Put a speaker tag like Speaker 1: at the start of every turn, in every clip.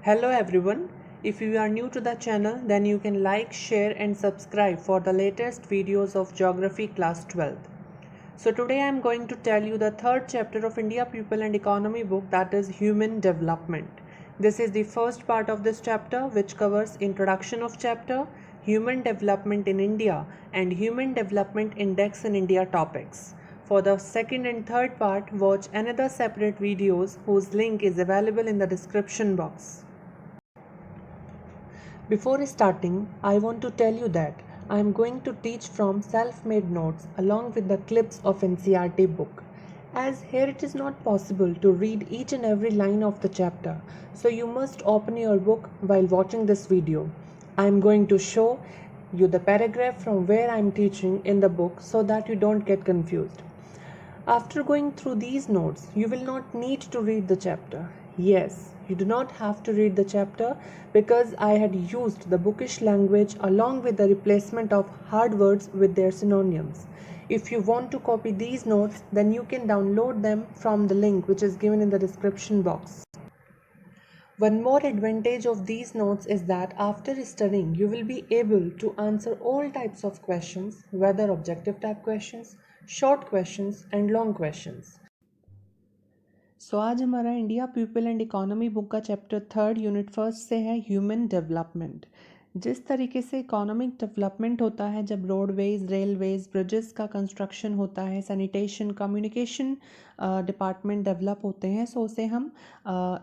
Speaker 1: Hello everyone. If you are new to the channel, then you can like, share and subscribe for the latest videos of Geography class 12th. So today I am going to tell you the third chapter of India People and Economy book, that is Human Development. This is the first part of this chapter, which covers introduction of chapter, Human Development in India and Human Development Index in India topics. For the second and third part, watch another separate videos whose link is available in the description box. Before starting, I want to tell you that I am going to teach from self-made notes along with the clips of NCERT book. As here it is not possible to read each and every line of the chapter, so you must open your book while watching this video. I am going to show you the paragraph from where I am teaching in the book so that you don't get confused. After going through these notes, you will not need to read the chapter. Yes, you do not have to read the chapter because I had used the bookish language along with the replacement of hard words with their synonyms. If you want to copy these notes, then you can download them from the link which is given in the description box. One more advantage of these notes is that after studying, you will be able to answer all types of questions, whether objective type questions, short questions and long questions. So आज हमारा India people and economy book का chapter third unit first से है human development. जिस तरीके से economic development होता है जब रोडवेज, रेलवेज, ब्रिजेस का कंस्ट्रक्शन होता है, सैनिटेशन, कम्युनिकेशन डिपार्टमेंट डेवलप होते हैं, सो उसे हम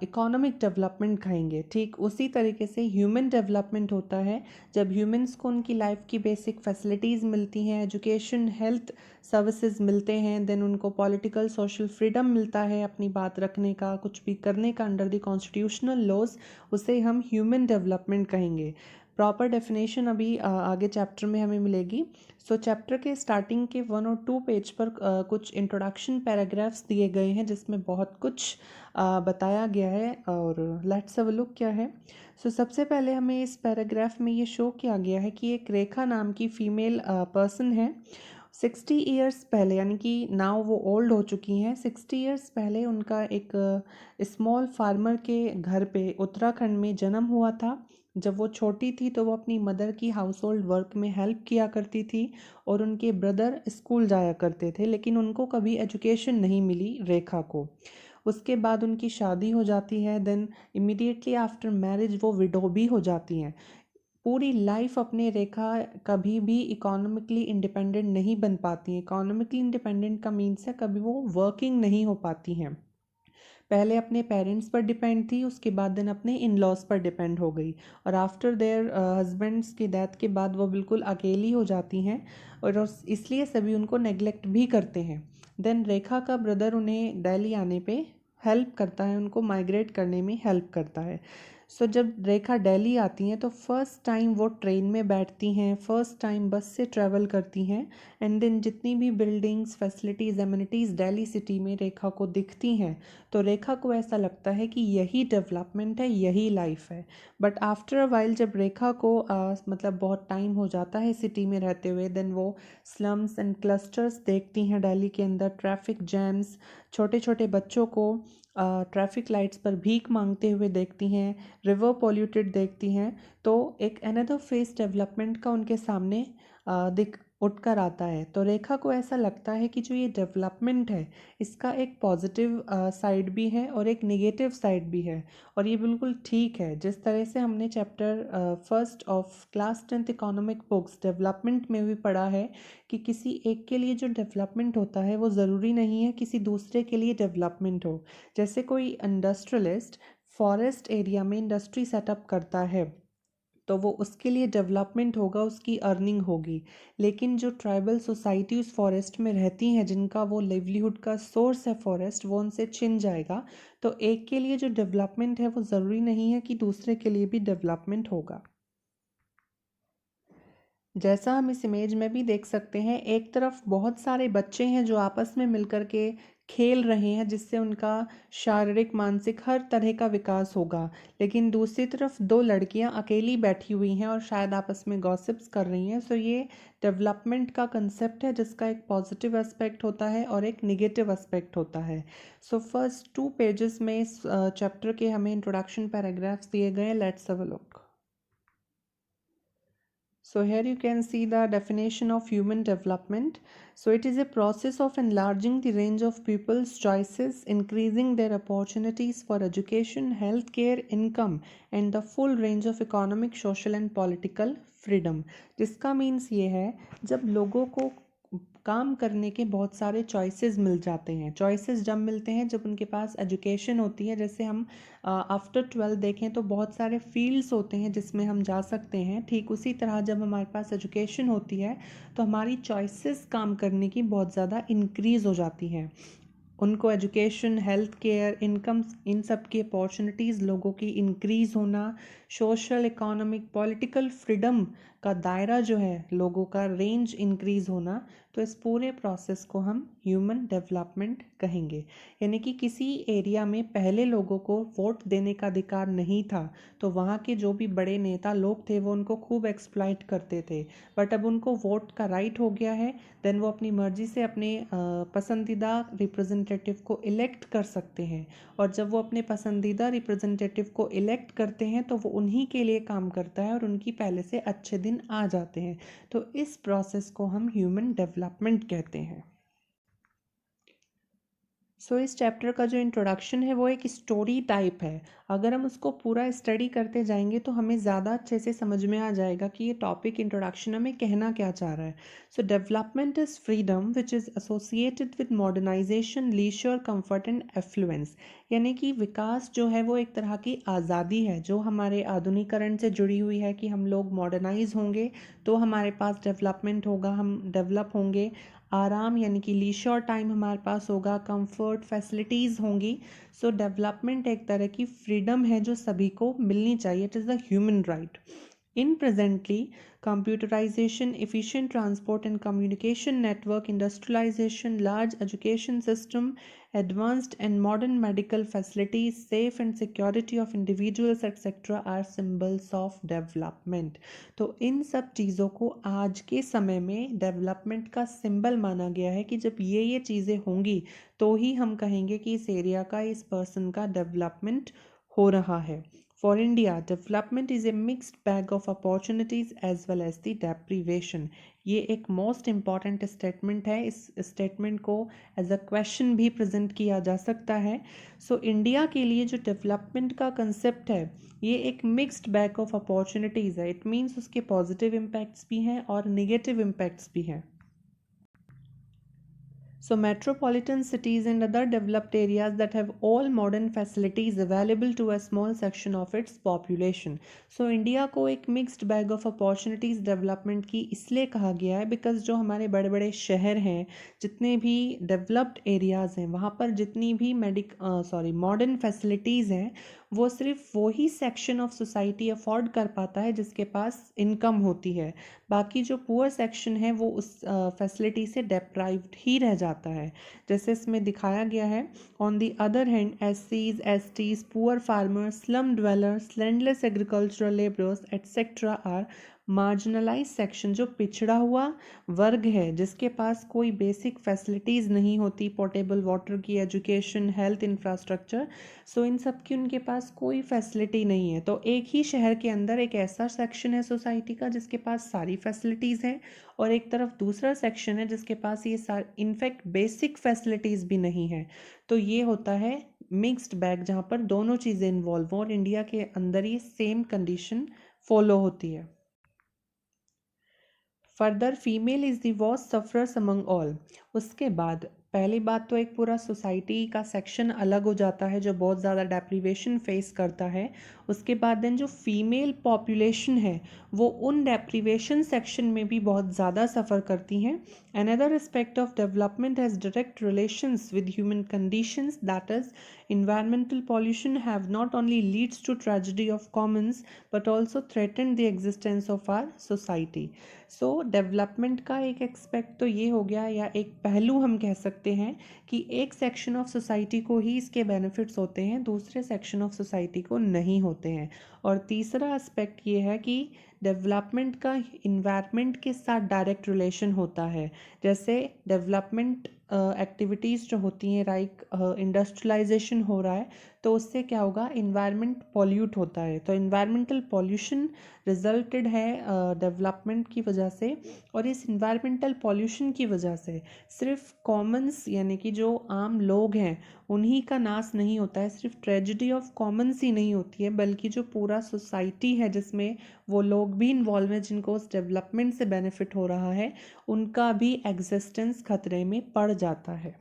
Speaker 1: इकोनॉमिक डेवलपमेंट कहेंगे। ठीक उसी तरीके से ह्यूमन डेवलपमेंट होता है जब ह्यूमंस को उनकी लाइफ की बेसिक फैसिलिटीज़ मिलती हैं, एजुकेशन, हेल्थ सर्विसेज मिलते हैं, देन उनको पॉलिटिकल सोशल फ्रीडम मिलता है अपनी बात रखने का, कुछ भी करने का अंडर द कॉन्स्टिट्यूशनल लॉज, उसे हम ह्यूमन डेवलपमेंट कहेंगे। प्रॉपर डेफिनेशन अभी आगे चैप्टर में हमें मिलेगी। सो चैप्टर के स्टार्टिंग के 1 और 2 पेज पर कुछ इंट्रोडक्शन पैराग्राफ्स दिए गए हैं जिसमें बहुत कुछ बताया गया है और लेट्स हैव अ लुक क्या है। सो सबसे पहले हमें इस पैराग्राफ में ये शो किया गया है कि एक रेखा नाम की फीमेल पर्सन है। 60 ईयर्स पहले, यानी कि नाउ वो ओल्ड हो चुकी हैं, 60 ईयर्स पहले उनका एक स्मॉल फार्मर के घर पे उत्तराखंड में जन्म हुआ था। जब वो छोटी थी तो वो अपनी मदर की हाउस होल्ड वर्क में हेल्प किया करती थी और उनके ब्रदर स्कूल जाया करते थे, लेकिन उनको कभी एजुकेशन नहीं मिली रेखा को। उसके बाद उनकी शादी हो जाती है, देन इमीडिएटली आफ्टर मैरिज वो विडो भी हो जाती हैं। पूरी लाइफ अपने रेखा कभी भी इकोनॉमिकली इंडिपेंडेंट नहीं बन पाती हैं। इकोनॉमिकली इंडिपेंडेंट का मीन्स है कभी वो वर्किंग नहीं हो पाती हैं। पहले अपने पेरेंट्स पर डिपेंड थी, उसके बाद देन अपने इन लॉज पर डिपेंड हो गई और आफ्टर देयर हस्बैंड्स की डेथ के बाद वो बिल्कुल अकेली हो जाती हैं और इसलिए सभी उनको नेग्लेक्ट भी करते हैं। देन रेखा का ब्रदर उन्हें दिल्ली आने पे हेल्प करता है, उनको माइग्रेट करने में हेल्प करता है। सो जब रेखा दिल्ली आती हैं तो फर्स्ट टाइम वो ट्रेन में बैठती हैं, फर्स्ट टाइम बस से ट्रैवल करती हैं एंड देन जितनी भी buildings, facilities, amenities Delhi city में रेखा को दिखती हैं तो रेखा को ऐसा लगता है कि यही डेवलपमेंट है, यही लाइफ है। बट आफ्टर अ वाइल जब रेखा को मतलब बहुत टाइम हो जाता है सिटी में रहते हुए, देन वो स्लम्स एंड क्लस्टर्स देखती हैं दिल्ली के अंदर, ट्रैफिक जैम्स, छोटे छोटे बच्चों को ट्रैफिक लाइट्स पर भीख मांगते हुए देखती हैं, रिवर पॉल्यूटेड देखती हैं, तो एक अनदर फेस डेवलपमेंट का उनके सामने दिख उठकर आता है। तो रेखा को ऐसा लगता है कि जो ये डेवलपमेंट है इसका एक पॉजिटिव साइड भी है और एक नेगेटिव साइड भी है और ये बिल्कुल ठीक है। जिस तरह से हमने chapter first of class 10th economic books development में भी पढ़ा है कि किसी एक के लिए जो डेवलपमेंट होता है वो ज़रूरी नहीं है किसी दूसरे के लिए डेवलपमेंट हो। जैसे कोई इंडस्ट्रियलिस्ट फॉरेस्ट एरिया में इंडस्ट्री सेटअप करता है तो वो उसके लिए डेवलपमेंट होगा, उसकी अर्निंग होगी, लेकिन जो ट्राइबल सोसाइटी उस फॉरेस्ट में रहती हैं जिनका वो लिवलीहुड का सोर्स है फॉरेस्ट, वो उनसे छिन जाएगा। तो एक के लिए जो डेवलपमेंट है वो ज़रूरी नहीं है कि दूसरे के लिए भी डेवलपमेंट होगा। जैसा हम इस इमेज में भी देख सकते हैं, एक तरफ बहुत सारे बच्चे हैं जो आपस में मिलकर के खेल रहे हैं जिससे उनका शारीरिक मानसिक हर तरह का विकास होगा। लेकिन दूसरी तरफ दो लड़कियां अकेली बैठी हुई हैं और शायद आपस में गॉसिप्स कर रही हैं। सो ये डेवलपमेंट का कंसेप्ट है जिसका एक पॉजिटिव एस्पेक्ट होता है और एक निगेटिव एस्पेक्ट होता है। सो फर्स्ट 2 पेजेस में इस चैप्टर के हमें इंट्रोडक्शन पैराग्राफ्स दिए गए हैं। Let's have a look. So here you can see the definition of human development. So it is a process of enlarging the range of people's choices, increasing their opportunities for education, healthcare, income, and the full range of economic, social and political freedom. जिसका means ये है जब लोगों को काम करने के बहुत सारे चॉइसेस मिल जाते हैं। चॉइसेस जब मिलते हैं जब उनके पास एजुकेशन होती है। जैसे हम आफ्टर 12 देखें तो बहुत सारे फील्ड्स होते हैं जिसमें हम जा सकते हैं। ठीक उसी तरह जब हमारे पास एजुकेशन होती है तो हमारी चॉइसेस काम करने की बहुत ज़्यादा इंक्रीज़ हो जाती हैं। उनको एजुकेशन, हेल्थ केयर, इनकम, इन सब की अपॉर्चुनिटीज़ लोगों की इंक्रीज़ होना, सोशल, इकोनॉमिक, पॉलिटिकल फ्रीडम का दायरा जो है, लोगों का रेंज इंक्रीज़ होना, तो इस पूरे प्रोसेस को हम ह्यूमन डेवलपमेंट कहेंगे। यानी कि किसी एरिया में पहले लोगों को वोट देने का अधिकार नहीं था तो वहाँ के जो भी बड़े नेता लोग थे वो उनको खूब एक्सप्लॉइट करते थे। बट अब उनको वोट का राइट हो गया है, देन वो अपनी मर्जी से अपने पसंदीदा रिप्रेजेंटेटिव को इलेक्ट कर सकते हैं। और जब वो अपने पसंदीदा रिप्रेजेंटेटिव को इलेक्ट करते हैं तो वो उन्हीं के लिए काम करता है और उनकी पहले से अच्छे दिन आ जाते हैं। तो इस प्रोसेस को हम ह्यूमन डेवलपमेंट कहते हैं। सो इस चैप्टर का जो इंट्रोडक्शन है वो एक स्टोरी टाइप है। अगर हम उसको पूरा स्टडी करते जाएंगे तो हमें ज़्यादा अच्छे से समझ में आ जाएगा कि ये टॉपिक इंट्रोडक्शन हमें कहना क्या चाह रहा है। So development is freedom which is associated with modernisation, leisure, comfort and affluence. यानी कि विकास जो है वो एक तरह की आज़ादी है जो हमारे आधुनिकरण से जुड़ी हुई है कि हम लोग मॉडर्नाइज होंगे तो हमारे पास डेवलपमेंट होगा, हम डेवलप होंगे। आराम यानी कि लीशर टाइम हमारे पास होगा, कंफर्ट, फैसिलिटीज़ होंगी। सो डेवलपमेंट एक तरह की फ्रीडम है जो सभी को मिलनी चाहिए। It is the human right. In presently, computerization, efficient transport and communication network, industrialization, large education system, advanced and modern medical facilities, safe and security of individuals, etc. are symbols of development. तो इन सब चीज़ों को आज के समय में development का symbol माना गया है कि जब ये चीज़ें होंगी तो ही हम कहेंगे कि इस एरिया का, इस पर्सन का डेवलपमेंट हो रहा है। For India, development is a mixed bag of opportunities as well as the deprivation. ये एक मोस्ट इम्पॉर्टेंट स्टेटमेंट है। इस स्टेटमेंट को एज अ क्वेश्चन भी प्रेजेंट किया जा सकता है। सो इंडिया के लिए जो डेवलपमेंट का कंसेप्ट है ये एक मिक्स्ड बैग ऑफ अपॉर्चुनिटीज़ है। इट मीन्स उसके पॉजिटिव इम्पैक्ट्स भी हैं और निगेटिव इम्पैक्ट्स भी हैं। So metropolitan cities and other developed areas that have all modern facilities available to a small section of its population. So India को एक mixed bag of opportunities development की इसलिए कहा गया है because जो हमारे बड़े बड़े शहर हैं, जितने भी developed areas हैं, वहाँ पर जितनी भी modern facilities हैं वो सिर्फ वही सेक्शन ऑफ सोसाइटी अफोर्ड कर पाता है जिसके पास इनकम होती है। बाकी जो पुअर सेक्शन है वो उस फैसिलिटी से डेप्राइव्ड ही रह जाता है। जैसे इसमें दिखाया गया है, on the other hand SCs, STs, poor farmers, slum dwellers, landless agricultural labourers etcetera are marginalise section. जो पिछड़ा हुआ वर्ग है जिसके पास कोई बेसिक फैसिलिटीज़ नहीं होती, पोर्टेबल वाटर की, एजुकेशन, हेल्थ इंफ्रास्ट्रक्चर, सो इन सब की उनके पास कोई फैसिलिटी नहीं है। तो एक ही शहर के अंदर एक ऐसा सेक्शन है सोसाइटी का जिसके पास सारी फैसिलिटीज़ हैं और एक तरफ दूसरा सेक्शन है जिसके पास ये इनफैक्ट बेसिक फैसिलिटीज़ भी नहीं है। तो ये होता है मिक्स्ड बैग जहाँ पर दोनों चीज़ें इन्वॉल्व हों और इंडिया के अंदर ये सेम कंडीशन फॉलो होती है। Further female is the worst sufferers among all. उसके बाद पहली बात तो एक पूरा सोसाइटी का सेक्शन अलग हो जाता है जो बहुत ज़्यादा डेप्रीवेशन फेस करता है। उसके बाद देन जो फीमेल पॉपुलेशन है वो उन डेप्रीवेशन सेक्शन में भी बहुत ज़्यादा सफ़र करती हैं Another aspect of development has direct relations with human conditions, that is, environmental pollution have not only leads to tragedy of commons but also threatened the existence of our society. So development का एक expect तो ये हो गया या एक पहलू हम कह सकते हैं कि एक सेक्शन ऑफ सोसाइटी को ही इसके बेनिफिट्स होते हैं, दूसरे सेक्शन ऑफ सोसाइटी को नहीं होते हैं। और तीसरा एस्पेक्ट ये है कि डेवलपमेंट का इन्वायरमेंट के साथ डायरेक्ट रिलेशन होता है। जैसे डेवलपमेंट एक्टिविटीज़ जो होती हैं, लाइक इंडस्ट्रियलाइजेशन हो रहा है, तो उससे क्या होगा, इन्वायरमेंट पॉल्यूट होता है। तो इन्वायरमेंटल पॉल्यूशन रिजल्टेड है डेवलपमेंट की वजह से। और इस इन्वायरमेंटल पॉल्यूशन की वजह से सिर्फ कॉमन्स यानी कि जो आम लोग हैं उन्हीं का नाश नहीं होता है, सिर्फ ट्रेजिडी ऑफ कॉमन्स ही नहीं होती है, बल्कि जो पूरा सोसाइटी है जिसमें वो लोग भी इन्वॉल्व हैं जिनको उस डेवलपमेंट से बेनिफिट हो रहा है, उनका भी एग्जिस्टेंस खतरे में पड़ जाता है।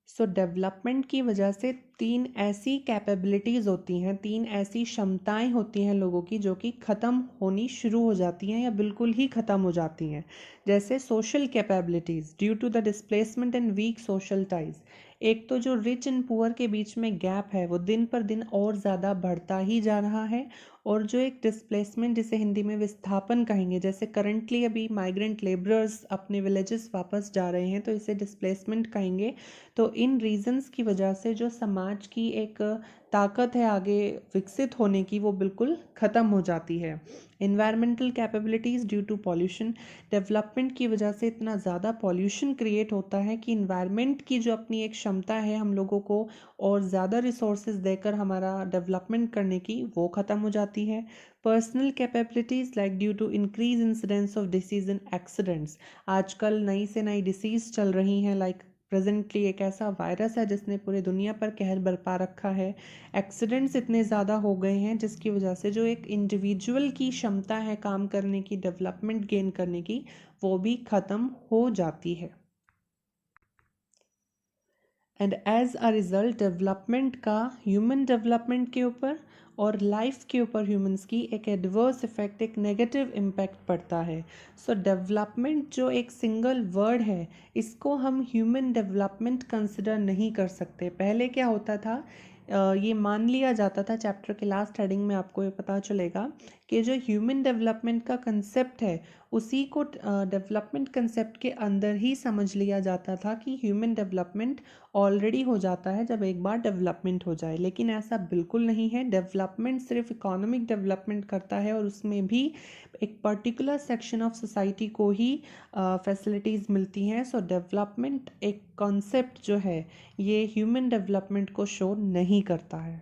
Speaker 1: सो डेवलपमेंट की वजह से तीन ऐसी कैपेबिलिटीज़ होती हैं, तीन ऐसी क्षमताएं होती हैं लोगों की जो कि ख़त्म होनी शुरू हो जाती हैं या बिल्कुल ही ख़त्म हो जाती हैं। जैसे social capabilities due to the displacement and weak social ties. एक तो जो रिच एंड पुअर के बीच में गैप है वो दिन पर दिन और ज़्यादा बढ़ता ही जा रहा है। और जो एक डिस्प्लेसमेंट, जिसे हिंदी में विस्थापन कहेंगे, जैसे करंटली अभी माइग्रेंट लेबरर्स अपने विलेजेस वापस जा रहे हैं तो इसे डिस्प्लेसमेंट कहेंगे। तो इन रीजंस की वजह से जो समाज की एक ताकत है आगे विकसित होने की, वो बिल्कुल ख़त्म हो जाती है। Environmental capabilities due to pollution, development की वजह से इतना ज़्यादा पॉल्यूशन क्रिएट होता है कि इन्वायरमेंट की जो अपनी एक क्षमता है हम लोगों को और ज़्यादा रिसोर्सेज देकर हमारा डेवलपमेंट करने की, वो ख़त्म हो जाती है। Personal capabilities like due to increase incidence of disease and accidents, आजकल नई से नई डिसीज़ चल रही हैं, लाइक प्रेजेंटली एक ऐसा वायरस है जिसने पूरी दुनिया पर कहर बरपा रखा है। एक्सीडेंट्स इतने ज़्यादा हो गए हैं जिसकी वजह से जो एक इंडिविजुअल की क्षमता है काम करने की, डेवलपमेंट गेन करने की, वो भी ख़त्म हो जाती है। And as a result development का ह्यूमन डेवलपमेंट के ऊपर और लाइफ के ऊपर ह्यूमंस की एक एडवर्स इफेक्ट, एक नेगेटिव इम्पैक्ट पड़ता है। सो डेवलपमेंट जो एक सिंगल वर्ड है, इसको हम ह्यूमन डेवलपमेंट कंसिडर नहीं कर सकते। पहले क्या होता था, ये मान लिया जाता था, चैप्टर के लास्ट हेडिंग में आपको ये पता चलेगा कि जो ह्यूमन डेवलपमेंट का कंसेप्ट है उसी को डेवलपमेंट कंसेप्ट के अंदर ही समझ लिया जाता था कि ह्यूमन डेवलपमेंट ऑलरेडी हो जाता है जब एक बार डेवलपमेंट हो जाए। लेकिन ऐसा बिल्कुल नहीं है। डेवलपमेंट सिर्फ इकोनॉमिक डेवलपमेंट करता है और उसमें भी एक पर्टिकुलर सेक्शन ऑफ सोसाइटी को ही फैसिलिटीज़ मिलती हैं। सो डेवलपमेंट एक कॉन्सेप्ट जो है ये ह्यूमन डेवलपमेंट को शो नहीं करता है।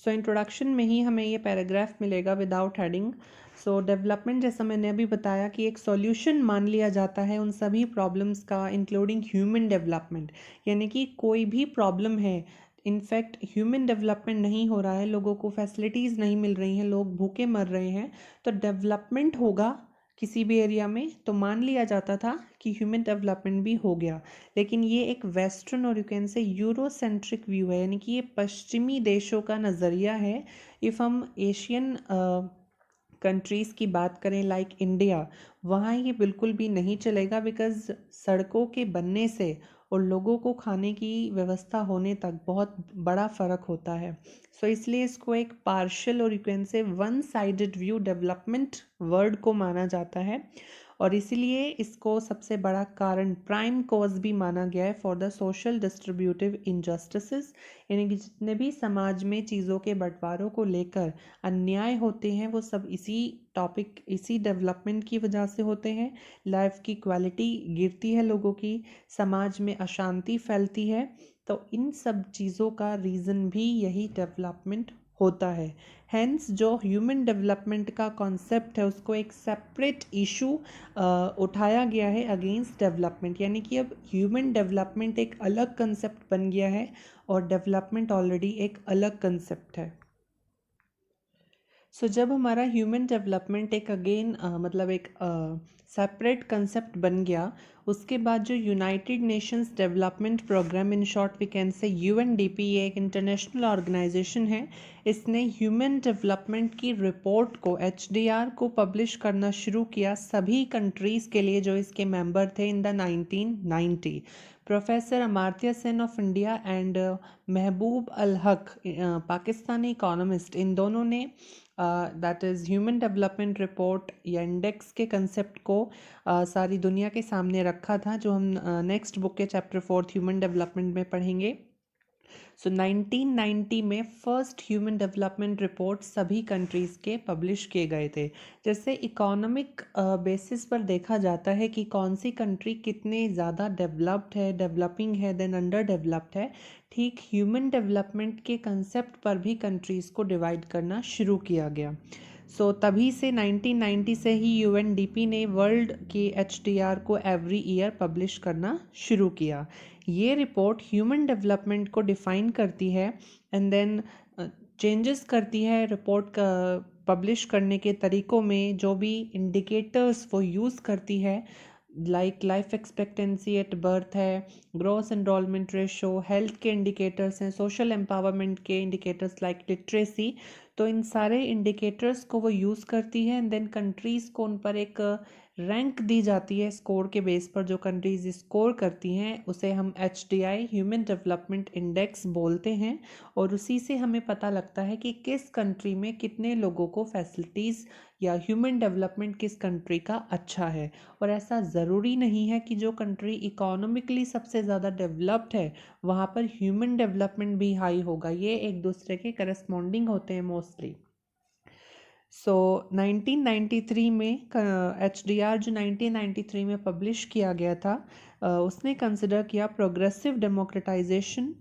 Speaker 1: सो इंट्रोडक्शन में ही हमें ये पैराग्राफ मिलेगा विदाउट हेडिंग। सो डेवलपमेंट, जैसा मैंने अभी बताया, कि एक सॉल्यूशन मान लिया जाता है उन सभी प्रॉब्लम्स का, इंक्लूडिंग ह्यूमन डेवलपमेंट। यानी कि कोई भी प्रॉब्लम है, इनफैक्ट ह्यूमन डेवलपमेंट नहीं हो रहा है, लोगों को फैसिलिटीज़ नहीं मिल रही हैं, लोग भूखे मर रहे हैं, तो डेवलपमेंट होगा किसी भी एरिया में तो मान लिया जाता था कि ह्यूमन डेवलपमेंट भी हो गया। लेकिन ये एक वेस्टर्न और you can say Eurocentric view है, यानी कि ये पश्चिमी देशों का नज़रिया है। इफ़ हम एशियन कंट्रीज़ की बात करें लाइक इंडिया, वहाँ ये बिल्कुल भी नहीं चलेगा, बिकॉज़ सड़कों के बनने से और लोगों को खाने की व्यवस्था होने तक बहुत बड़ा फ़र्क होता है। सो इसलिए इसको एक पार्शियल और you can say one sided view development word को माना जाता है। और इसीलिए इसको सबसे बड़ा कारण, प्राइम कॉज भी माना गया है for the social distributive injustices, यानी कि जितने भी समाज में चीज़ों के बंटवारों को लेकर अन्याय होते हैं वो सब इसी टॉपिक, इसी डेवलपमेंट की वजह से होते हैं। लाइफ की क्वालिटी गिरती है लोगों की, समाज में अशांति फैलती है, तो इन सब चीज़ों का रीज़न भी यही डेवलपमेंट होता है। हैंस जो ह्यूमन डेवलपमेंट का कॉन्सेप्ट है उसको एक सेपरेट इशू उठाया गया है अगेंस्ट डेवलपमेंट, यानी कि अब ह्यूमन डेवलपमेंट एक अलग कंसेप्ट बन गया है और डेवलपमेंट ऑलरेडी एक अलग कंसेप्ट है। जब हमारा ह्यूमन डेवलपमेंट एक अगेन मतलब एक सेपरेट कंसेप्ट बन गया, उसके बाद जो United Nations development programme, in short we can say UNDP, ये एक इंटरनेशनल ऑर्गेनाइजेशन है, इसने ह्यूमन डेवलपमेंट की रिपोर्ट को, एचडीआर को पब्लिश करना शुरू किया सभी कंट्रीज़ के लिए जो इसके मेंबर थे in the 1990। Professor Amartya Sen of India and Mahbub ul Haq Pakistani economist, इन दोनों ने that is human development report या इंडेक्स के कंसेप्ट को सारी दुनिया के सामने रखा था, जो हम नेक्स्ट बुक के चैप्टर 4 ह्यूमन डेवलपमेंट में पढ़ेंगे। 1990 में फर्स्ट ह्यूमन डेवलपमेंट रिपोर्ट सभी कंट्रीज़ के पब्लिश किए गए थे। जैसे इकोनॉमिक बेसिस पर देखा जाता है कि कौन सी कंट्री कितने ज़्यादा डेवलप्ड है, डेवलपिंग है, देन अंडर डेवलप्ड है, ठीक ह्यूमन डेवलपमेंट के कंसेप्ट पर भी कंट्रीज़ को डिवाइड करना शुरू किया गया। तभी से 1990 से ही यूएनडीपी ने वर्ल्ड की एचडीआर को एवरी ईयर पब्लिश करना शुरू किया। ये रिपोर्ट ह्यूमन डेवलपमेंट को डिफ़ाइन करती है एंड देन चेंजेस करती है रिपोर्ट का पब्लिश करने के तरीक़ों में, जो भी इंडिकेटर्स वो यूज़ करती है, like life expectancy at birth है, ग्रॉस एनरोलमेंट रेशो, हेल्थ के इंडिकेटर्स हैं, सोशल एम्पावरमेंट के इंडिकेटर्स लाइक लिटरेसी। तो इन सारे इंडिकेटर्स को वो यूज़ करती है एंड देन कंट्रीज़ को उन पर एक रैंक दी जाती है स्कोर के बेस पर। जो कंट्रीज़ स्कोर करती हैं उसे हम एचडीआई ह्यूमन डेवलपमेंट इंडेक्स बोलते हैं, और उसी से हमें पता लगता है कि किस कंट्री में कितने लोगों को फैसिलिटीज़ या ह्यूमन डेवलपमेंट किस कंट्री का अच्छा है। और ऐसा ज़रूरी नहीं है कि जो कंट्री इकोनॉमिकली सबसे ज़्यादा डेवलप्ड है वहाँ पर ह्यूमन डेवलपमेंट भी हाई होगा, ये एक दूसरे के करस्पॉन्डिंग होते हैं मोस्टली। 1993 में एचडीआर जो 1993 में पब्लिश किया गया था, उसने कंसिडर किया progressive democratisation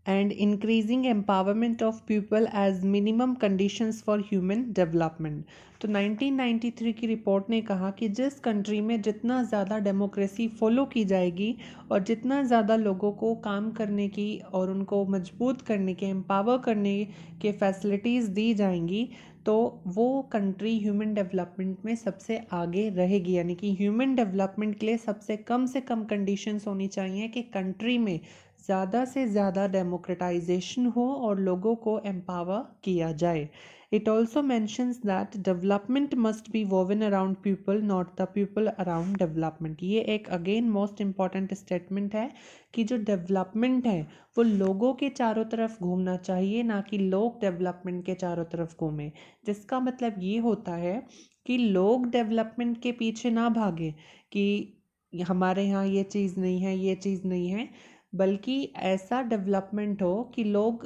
Speaker 1: and increasing empowerment of people as minimum conditions for human development। तो 1993 की रिपोर्ट ने कहा कि जिस कंट्री में जितना ज़्यादा डेमोक्रेसी फॉलो की जाएगी और जितना ज़्यादा लोगों को काम करने की और उनको मजबूत करने के, एम्पावर करने के फैसिलिटीज़ दी जाएंगी, तो वो कंट्री ह्यूमन डेवलपमेंट में सबसे आगे रहेगी। यानी कि ह्यूमन डेवलपमेंट के लिए सबसे कम से कम कंडीशंस होनी चाहिए कि कंट्री में ज़्यादा से ज़्यादा डेमोक्रेटाइजेशन हो और लोगों को एम्पावर किया जाए। It also mentions that development must be woven around people, not the people around development. ये एक अगेन मोस्ट इम्पॉर्टेंट स्टेटमेंट है कि जो डेवलपमेंट है वो लोगों के चारों तरफ घूमना चाहिए, ना कि लोग डेवलपमेंट के चारों तरफ घूमें। जिसका मतलब ये होता है कि लोग डेवलपमेंट के पीछे ना भागे कि हमारे यहाँ ये चीज़ नहीं है, ये चीज़ नहीं है, बल्कि ऐसा डेवलपमेंट हो कि लोग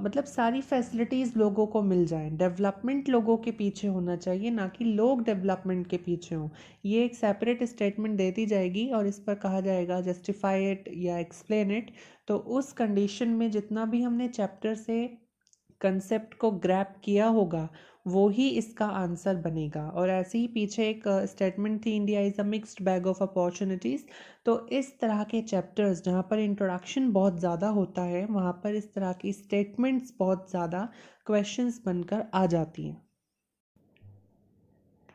Speaker 1: मतलब सारी फैसिलिटीज़ लोगों को मिल जाएं। डेवलपमेंट लोगों के पीछे होना चाहिए, ना कि लोग डेवलपमेंट के पीछे हों। ये एक सेपरेट स्टेटमेंट दे दी जाएगी और इस पर कहा जाएगा जस्टिफाई इट या एक्सप्लेन इट। तो उस कंडीशन में जितना भी हमने चैप्टर से कंसेप्ट को ग्रैप किया होगा वो ही इसका आंसर बनेगा। और ऐसे ही पीछे एक स्टेटमेंट थी, India is a mixed bag of opportunities. तो इस तरह के चैप्टर्स जहाँ पर इंट्रोडक्शन बहुत ज़्यादा होता है, वहाँ पर इस तरह की स्टेटमेंट्स बहुत ज़्यादा क्वेश्चंस बनकर आ जाती हैं।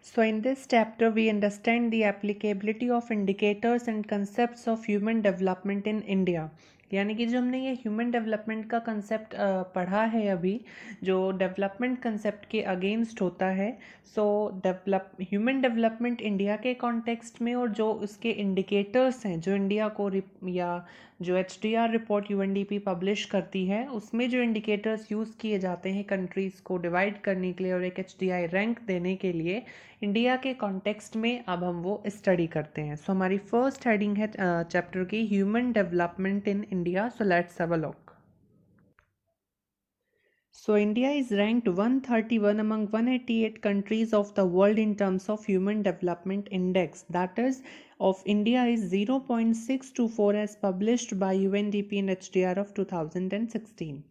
Speaker 1: So in this chapter we understand the applicability of indicators and concepts of human development in India। यानी कि जो हमने ये ह्यूमन डेवलपमेंट का कंसेप्ट पढ़ा है अभी, जो डेवलपमेंट कंसेप्ट के अगेंस्ट होता है, ह्यूमन डेवलपमेंट इंडिया के कॉन्टेक्स्ट में, और जो उसके इंडिकेटर्स हैं जो इंडिया को या जो एचडीआर रिपोर्ट यूएनडीपी पब्लिश करती है उसमें जो इंडिकेटर्स यूज़ किए जाते हैं कंट्रीज़ को डिवाइड करने के लिए और एक एचडीआई रैंक देने के लिए, इंडिया के कॉन्टेक्स्ट में अब हम वो स्टडी करते हैं। सो हमारी फर्स्ट हेडिंग है चैप्टर की human development in India. So let's have a look. So India is ranked 131 among 188 countries of the world in terms of Human Development Index. That is, of India is 0.624 as published by UNDP and HDR of 2016.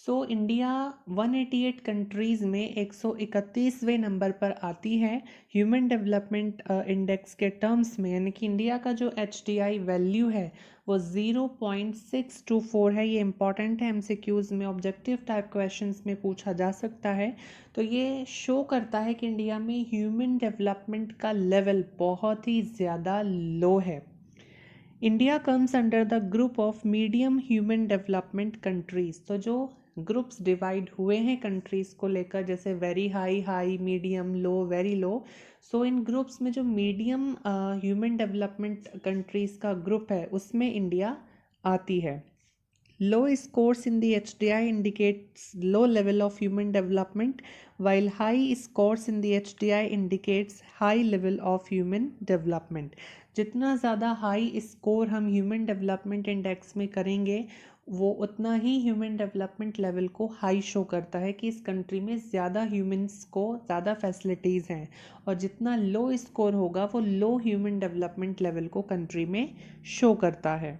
Speaker 1: So India 188 countries में 131वें number पर आती है human development index के terms में, यानी कि India का जो HDI वैल्यू है वो 0.624 है। ये इंपॉर्टेंट है, MCQs में ऑब्जेक्टिव टाइप क्वेश्चंस में पूछा जा सकता है। तो ये शो करता है कि इंडिया में ह्यूमन डेवलपमेंट का लेवल बहुत ही ज़्यादा लो है। India comes under the group of medium human development countries. तो जो ग्रुप्स डिवाइड हुए हैं कंट्रीज़ को लेकर, जैसे वेरी हाई, हाई, मीडियम, लो, वेरी लो, सो इन ग्रुप्स में जो मीडियम ह्यूमन डेवलपमेंट कंट्रीज़ का ग्रुप है उसमें इंडिया आती है। Low scores in the HDI indicates low level of human development, while high scores in the HDI indicates high level of human development. जितना ज़्यादा high score हम human development index में करेंगे वो उतना ही ह्यूमन डेवलपमेंट लेवल को high show करता है कि इस कंट्री में ज़्यादा ह्यूमंस को ज़्यादा फैसिलिटीज़ हैं, और जितना लो स्कोर होगा वो लो ह्यूमन डेवलपमेंट लेवल को कंट्री में शो करता है।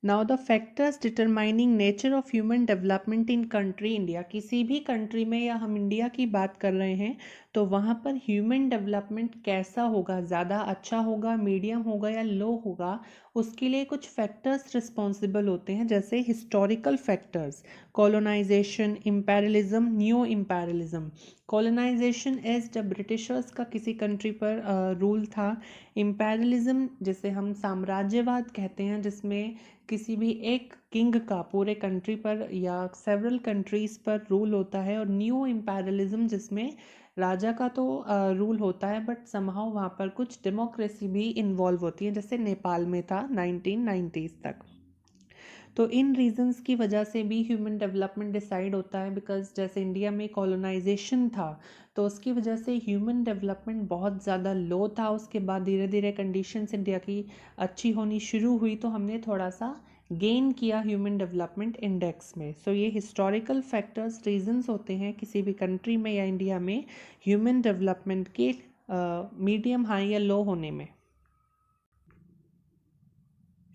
Speaker 1: Now the factors determining nature of human development in country India. किसी भी कंट्री में, या हम इंडिया की बात कर रहे हैं, तो वहाँ पर ह्यूमन डेवलपमेंट कैसा होगा, ज़्यादा अच्छा होगा, मीडियम होगा या लो होगा, उसके लिए कुछ फैक्टर्स रिस्पॉन्सिबल होते हैं, जैसे historical factors, colonisation, imperialism, new imperialism. Colonisation as जब ब्रिटिशर्स का किसी कंट्री पर रूल था। इम्पेरियलिज्म जिसे हम साम्राज्यवाद कहते हैं, जिसमें किसी भी एक किंग का पूरे कंट्री पर या सेवरल कंट्रीज़ पर रूल होता है। और न्यू इम्पेरियलिज्म जिसमें राजा का तो रूल होता है, बट समहाउ वहाँ पर कुछ डेमोक्रेसी भी इन्वॉल्व होती है, जैसे नेपाल में था 1990s तक। तो इन रीजंस की वजह से भी ह्यूमन डेवलपमेंट डिसाइड होता है, बिकॉज जैसे इंडिया में कॉलोनाइजेशन था तो उसकी वजह से ह्यूमन डेवलपमेंट बहुत ज़्यादा लो था। उसके बाद धीरे धीरे कंडीशंस इंडिया की अच्छी होनी शुरू हुई, तो हमने थोड़ा सा गेन किया ह्यूमन डेवलपमेंट इंडेक्स में। सो ये हिस्टोरिकल फैक्टर्स रीजंस होते हैं किसी भी कंट्री में या इंडिया में ह्यूमन डेवलपमेंट के मीडियम, हाई या लो होने में।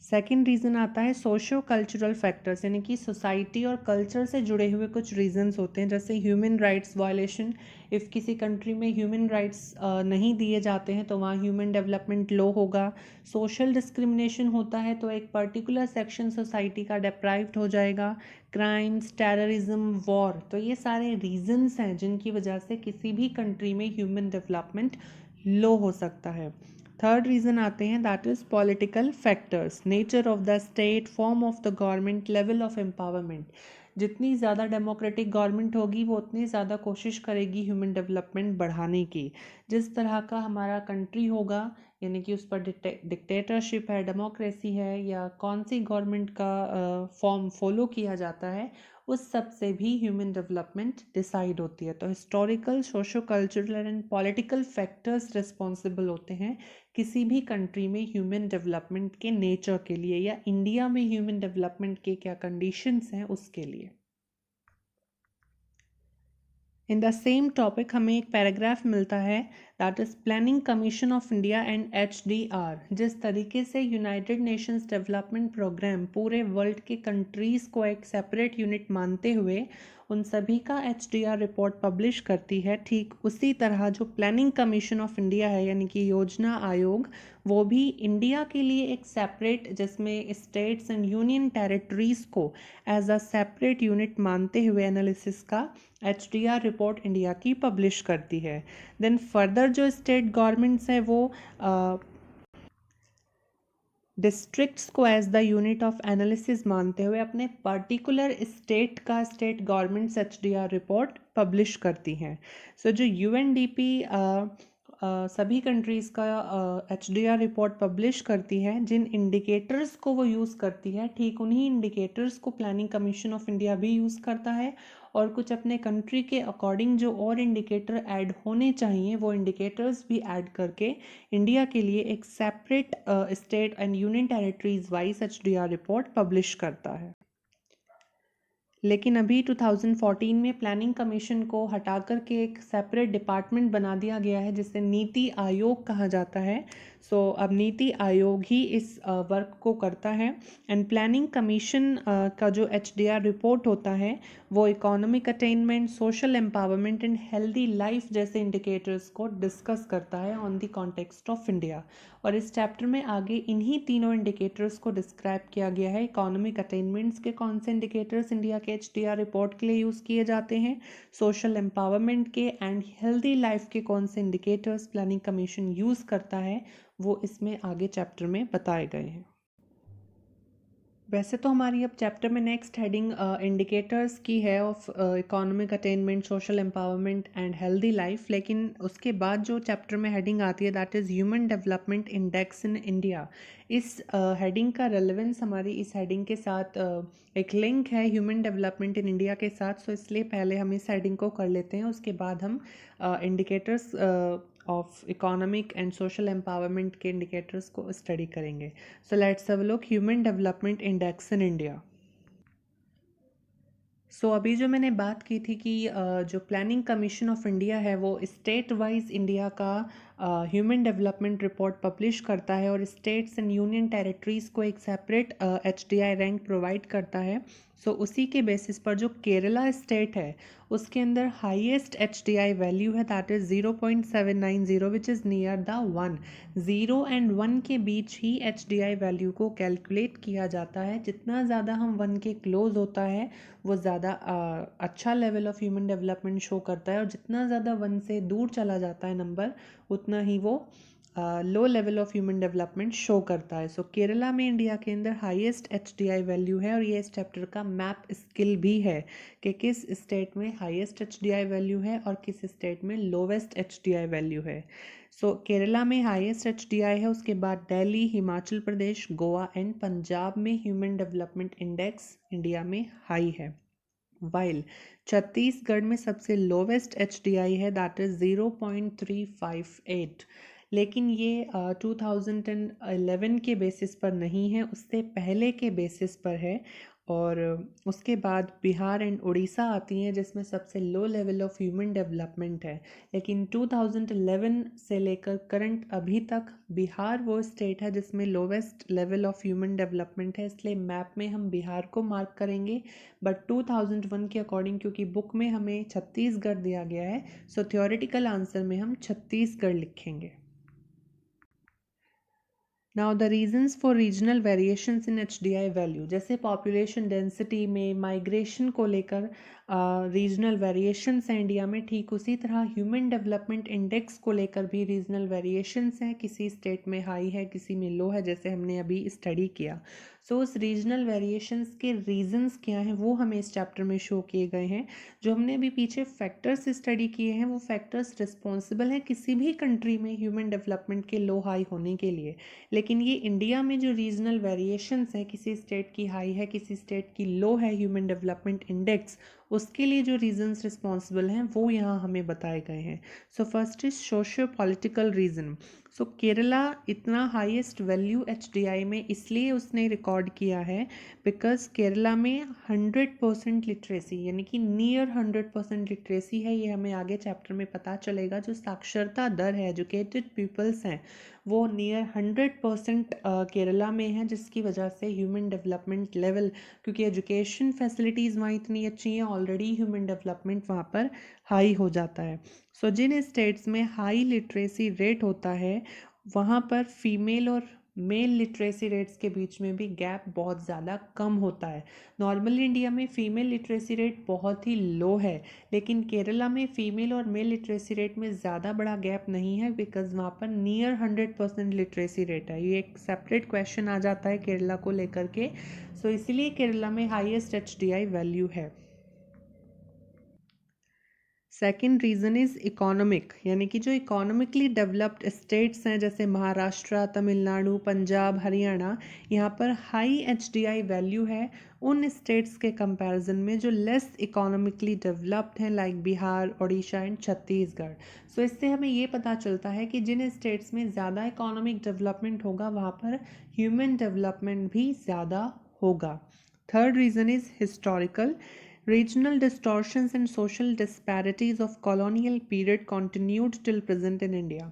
Speaker 1: सेकेंड रीज़न आता है सोशो कल्चरल फैक्टर्स, यानी कि सोसाइटी और कल्चर से जुड़े हुए कुछ रीजंस होते हैं, जैसे ह्यूमन राइट्स वायलेशन। इफ़ किसी कंट्री में ह्यूमन राइट्स नहीं दिए जाते हैं तो वहाँ ह्यूमन डेवलपमेंट लो होगा। सोशल डिस्क्रिमिनेशन होता है तो एक पर्टिकुलर सेक्शन सोसाइटी का डिप्राइव्ड हो जाएगा। क्राइम्स, टेररिज्म, वॉर, तो ये सारे रीजंस हैं जिनकी वजह से किसी भी कंट्री में ह्यूमन डेवलपमेंट लो हो सकता है। थर्ड रीज़न आते हैं, that is political factors, nature of the state, form of the government, level of empowerment. जितनी ज़्यादा डेमोक्रेटिक गवर्नमेंट होगी वो उतनी ज़्यादा कोशिश करेगी ह्यूमन डेवलपमेंट बढ़ाने की। जिस तरह का हमारा कंट्री होगा, यानी कि उस पर डिक्टेटरशिप है, डेमोक्रेसी है, या कौन सी गवर्नमेंट का फॉर्म फॉलो किया जाता है, उस सब से भी ह्यूमन डेवलपमेंट डिसाइड होती है। तो historical, socio cultural and political factors responsible होते हैं किसी भी कंट्री में ह्यूमन डेवलपमेंट के नेचर के लिए, या इंडिया में ह्यूमन डेवलपमेंट के क्या कंडीशंस हैं उसके लिए। इन द सेम टॉपिक हमें एक पैराग्राफ मिलता है, that is planning commission of India and HDR। जिस तरीके से यूनाइटेड नेशंस डेवलपमेंट प्रोग्राम पूरे वर्ल्ड के कंट्रीज़ को एक सेपरेट यूनिट मानते हुए उन सभी का HDR रिपोर्ट पब्लिश करती है, ठीक उसी तरह जो प्लानिंग कमीशन ऑफ इंडिया है, यानी कि योजना आयोग, वो भी इंडिया के लिए एक सेपरेट, जिसमें स्टेट्स एंड यूनियन टेरिटरीज़ को एज अ सेपरेट यूनिट मानते हुए एनालिसिस का HDR रिपोर्ट इंडिया की पब्लिश करती है। देन फर्दर जो स्टेट गवर्नमेंट्स हैं वो डिस्ट्रिक्ट्स को as the unit of analysis मानते हुए अपने पर्टिकुलर स्टेट का state governments HDR report publish करती हैं। सो जो UNDP सभी कंट्रीज़ का HDR रिपोर्ट पब्लिश करती है, जिन इंडिकेटर्स को वो यूज़ करती है, ठीक उन्हीं इंडिकेटर्स को प्लानिंग कमीशन ऑफ इंडिया भी यूज़ करता है, और कुछ अपने कंट्री के अकॉर्डिंग जो और इंडिकेटर ऐड होने चाहिए वो इंडिकेटर्स भी ऐड करके इंडिया के लिए एक separate state and union territories wise HDR report publish करता है। लेकिन अभी 2014 में प्लानिंग कमीशन को हटा कर के एक सेपरेट डिपार्टमेंट बना दिया गया है जिसे नीति आयोग कहा जाता है। सो अब नीति आयोग ही इस वर्क को करता है। एंड प्लानिंग कमीशन का जो HDR रिपोर्ट होता है वो economic attainment, social empowerment and healthy life जैसे इंडिकेटर्स को डिस्कस करता है on the context of India. और इस चैप्टर में आगे इन्हीं तीनों इंडिकेटर्स को डिस्क्राइब किया गया है। इकोनॉमिक अटेनमेंट्स के कौन से इंडिकेटर्स इंडिया के HDR रिपोर्ट के लिए यूज़ किए जाते हैं, सोशल एम्पावरमेंट के एंड हेल्दी लाइफ के कौन से इंडिकेटर्स प्लानिंग कमीशन यूज़ करता है, वो इसमें आगे चैप्टर में बताए गए हैं। वैसे तो हमारी अब चैप्टर में नेक्स्ट हेडिंग इंडिकेटर्स की है of economic attainment, social empowerment and healthy life, लेकिन उसके बाद जो चैप्टर में हेडिंग आती है that is human development index in India. इस हेडिंग का रेलेवेंस हमारी इस हेडिंग के साथ एक लिंक है ह्यूमन डेवलपमेंट इन इंडिया के साथ। सो इसलिए पहले हम इस हेडिंग को कर लेते हैं, उसके बाद हम indicators of economic and social empowerment के इंडिकेटर्स को स्टडी करेंगे। So let's have a look human development index in India. So अभी जो मैंने बात की थी कि जो प्लानिंग कमीशन ऑफ इंडिया है वो स्टेट वाइज इंडिया का ह्यूमन डेवलपमेंट रिपोर्ट पब्लिश करता है और स्टेट्स एंड यूनियन टेरिटरीज़ को एक सेपरेट HDI रैंक प्रोवाइड करता है। सो उसी के बेसिस पर जो केरला स्टेट है उसके अंदर हाईएस्ट HDI वैल्यू है that is 0.790 which is near the 1। 0 and 1 के बीच ही HDI वैल्यू को कैलकुलेट किया जाता है। जितना ज़्यादा हम 1 के क्लोज होता है वो ज़्यादा अच्छा level of human development show करता है, और जितना ज़्यादा 1 से दूर चला जाता है नंबर उतना ही वो low level of human development show करता है। सो केरला में इंडिया के अंदर हाईएस्ट HDI वैल्यू है, और ये इस चैप्टर का मैप स्किल भी है कि किस स्टेट में हाईएस्ट HDI वैल्यू है और किस स्टेट में लोवेस्ट HDI वैल्यू है। सो केरला में हाईएस्ट HDI है, उसके बाद दिल्ली, हिमाचल प्रदेश, गोवा एंड पंजाब में ह्यूमन डेवलपमेंट इंडेक्स इंडिया में हाई है। वाइल छत्तीसगढ़ में सबसे लोवेस्ट HDI है दैट इज़ 0.358। लेकिन ये 2011 के बेसिस पर नहीं है, उससे पहले के बेसिस पर है। और उसके बाद बिहार एंड उड़ीसा आती हैं जिसमें सबसे low level of human development है। लेकिन 2011 से लेकर करंट अभी तक बिहार वो स्टेट है जिसमें lowest level of human development है, इसलिए मैप में हम बिहार को मार्क करेंगे। बट 2001 के अकॉर्डिंग क्योंकि बुक में हमें छत्तीसगढ़ दिया गया है, सो थ्योरेटिकल आंसर में हम छत्तीसगढ़ लिखेंगे। Now the reasons for regional variations in HDI value, जैसे पॉपुलेशन डेंसिटी में माइग्रेशन को लेकर रीजनल वेरिएशंस हैं इंडिया में, ठीक उसी तरह ह्यूमन डेवलपमेंट इंडेक्स को लेकर भी रीजनल वेरिएशंस हैं। किसी स्टेट में हाई है, किसी में लो है, जैसे हमने अभी स्टडी किया। सो उस रीजनल वेरिएशंस के रीजंस क्या हैं वो हमें इस चैप्टर में शो किए गए हैं। जो हमने अभी पीछे फैक्टर्स स्टडी किए हैं वो फैक्टर्स रिस्पॉन्सिबल हैं किसी भी कंट्री में ह्यूमन डेवलपमेंट के लो हाई होने के लिए। लेकिन ये इंडिया में जो रीजनल वेरिएशंस है, किसी स्टेट की हाई है, किसी स्टेट की लो है ह्यूमन डेवलपमेंट इंडेक्स, उसके लिए जो रीजंस रिस्पॉन्सिबल हैं वो यहाँ हमें बताए गए हैं। So first is socio political reason. So Kerala इतना हाईएस्ट वैल्यू HDI में इसलिए उसने रिकॉर्ड किया है बिकॉज केरला में 100% लिटरेसी यानी कि नियर 100% लिटरेसी है। ये हमें आगे चैप्टर में पता चलेगा। जो साक्षरता दर है, एजुकेटेड पीपल्स हैं, वो नियर 100% केरला में है, जिसकी वजह से ह्यूमन डेवलपमेंट लेवल, क्योंकि एजुकेशन फैसिलिटीज़ वहाँ इतनी अच्छी हैं, ऑलरेडी ह्यूमन डेवलपमेंट वहाँ पर हाई हो जाता है। सो जिन स्टेट्स में हाई लिटरेसी रेट होता है वहाँ पर फीमेल और मेल लिटरेसी रेट्स के बीच में भी गैप बहुत ज़्यादा कम होता है। नॉर्मली इंडिया में फ़ीमेल लिटरेसी रेट बहुत ही लो है, लेकिन केरला में फ़ीमेल और मेल लिटरेसी रेट में ज़्यादा बड़ा गैप नहीं है बिकॉज वहाँ पर नियर 100% लिटरेसी रेट है। ये एक सेपरेट क्वेश्चन आ जाता है केरला को लेकर के। सो इसीलिए केरला में हाईएस्ट HDI वैल्यू है। सेकेंड रीज़न इज़ इकोनॉमिक, यानी कि जो इकोनॉमिकली डेवलप्ड स्टेट्स हैं जैसे महाराष्ट्र, तमिलनाडु, पंजाब, हरियाणा, यहाँ पर हाई HDI वैल्यू है उन स्टेट्स के कंपैरिजन में जो लेस इकोनॉमिकली डेवलप्ड हैं लाइक बिहार, उड़ीसा एंड छत्तीसगढ़। सो इससे हमें ये पता चलता है कि जिन स्टेट्स में ज़्यादा इकोनॉमिक डेवलपमेंट होगा वहाँ पर ह्यूमन डेवलपमेंट भी ज़्यादा होगा। Third reason is historical. Regional distortions and social disparities of colonial period continued till present in India.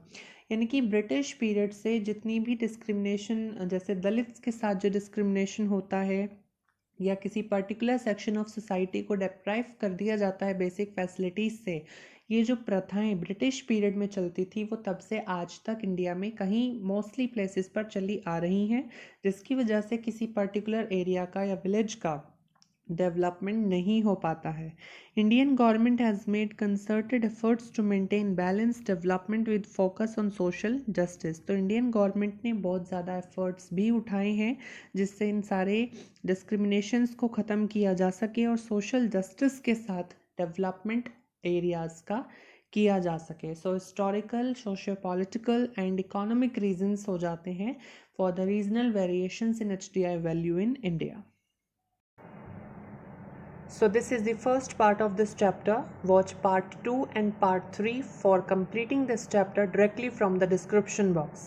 Speaker 1: यानी कि ब्रिटिश पीरियड से जितनी भी डिस्क्रिमिनेशन, जैसे दलित्स के साथ जो डिस्क्रिमिनेशन होता है या किसी पर्टिकुलर सेक्शन ऑफ सोसाइटी को डेप्राइव कर दिया जाता है बेसिक फैसिलिटीज़ से, ये जो प्रथाएं ब्रिटिश पीरियड में चलती थी वो तब से आज तक इंडिया में कहीं मोस्टली प्लेसेस पर चली आ रही हैं, जिसकी वजह से किसी पर्टिकुलर एरिया का या विलेज का डेवलपमेंट नहीं हो पाता है। Indian government has made concerted efforts to maintain balance development with focus on social justice. तो इंडियन गवर्नमेंट ने बहुत ज़्यादा एफर्ट्स भी उठाए हैं जिससे इन सारे डिस्क्रिमिनेशंस को ख़त्म किया जा सके और सोशल जस्टिस के साथ डेवलपमेंट एरियाज़ का किया जा सके। सो historical, socio political and economic reasons हो जाते हैं for the regional variations in HDI value in India. So this is the first part of this chapter. Watch part 2 and part 3 for completing this chapter directly from the description box.